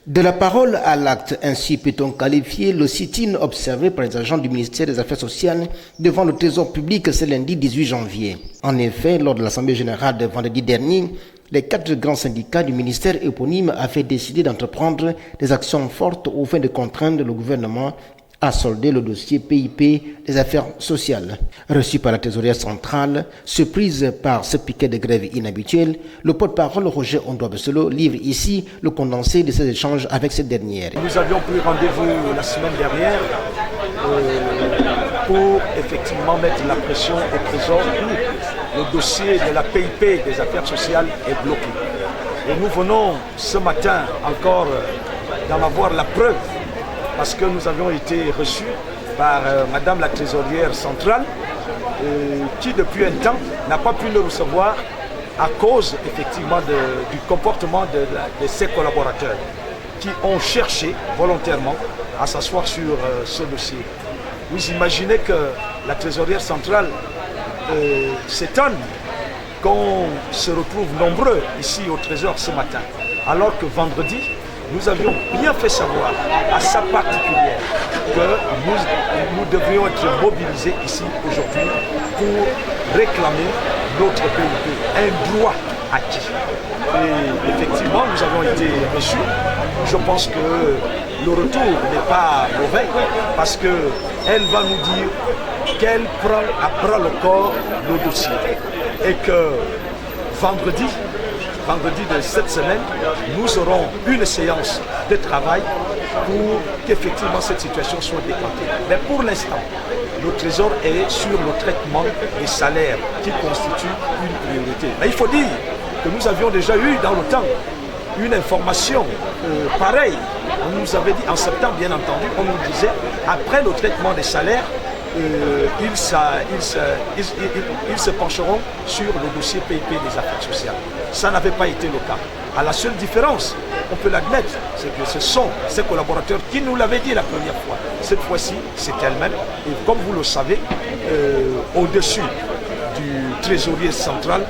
De la parole à l'acte, ainsi peut-on qualifier le sit-in observé par les agents du ministère des Affaires sociales devant le Trésor public ce lundi 18 janvier. En effet, lors de l'Assemblée générale de vendredi dernier, les 4 grands syndicats du ministère éponyme avaient décidé d'entreprendre des actions fortes au fin de contraindre le gouvernement à solder le dossier PIP des affaires sociales. Reçu par la trésorière centrale, surprise par ce piquet de grève inhabituel, le porte-parole Roger Ondoa-Beselo livre ici le condensé de ses échanges avec cette dernière. Nous avions pris rendez-vous la semaine dernière pour effectivement mettre la pression au Trésor où le dossier de la PIP des affaires sociales est bloqué. Et nous venons ce matin encore d'en avoir la preuve, parce que nous avions été reçus par Madame la trésorière centrale qui depuis un temps n'a pas pu le recevoir à cause effectivement du comportement de ses collaborateurs qui ont cherché volontairement à s'asseoir sur ce dossier. Vous imaginez que la trésorière centrale s'étonne qu'on se retrouve nombreux ici au Trésor ce matin, alors que vendredi, nous avions bien fait savoir à sa particulière que nous devrions être mobilisés ici aujourd'hui pour réclamer notre PIP, un droit acquis. Et effectivement, nous avons été reçus. Je pense que le retour n'est pas mauvais parce qu'elle va nous dire qu'elle prend à bras le corps le dossier et que vendredi de cette semaine, nous aurons une séance de travail pour qu'effectivement cette situation soit décantée. Mais pour l'instant, le Trésor est sur le traitement des salaires qui constitue une priorité. Mais il faut dire que nous avions déjà eu dans le temps une information pareille. On nous avait dit en septembre, bien entendu, on nous disait après le traitement des salaires, ils se pencheront sur le dossier PIP des affaires sociales. Ça n'avait pas été le cas. À la seule différence, on peut l'admettre, c'est que ce sont ces collaborateurs qui nous l'avaient dit la première fois. Cette fois-ci, c'est elle-même. Et comme vous le savez, au-dessus du trésorier central,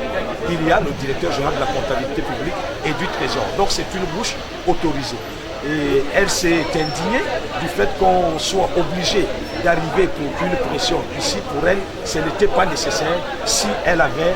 il y a le directeur général de la comptabilité publique et du Trésor. Donc c'est une bouche autorisée. Et elle s'est indignée du fait qu'on soit obligé d'arriver pour une pression ici. Pour elle, ce n'était pas nécessaire si elle avait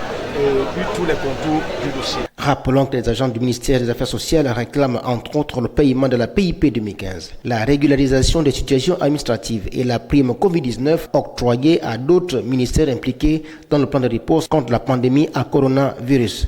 eu tous les contours du dossier. Rappelons que les agents du ministère des Affaires sociales réclament entre autres le paiement de la PIP 2015, la régularisation des situations administratives et la prime Covid-19 octroyée à d'autres ministères impliqués dans le plan de riposte contre la pandémie à coronavirus.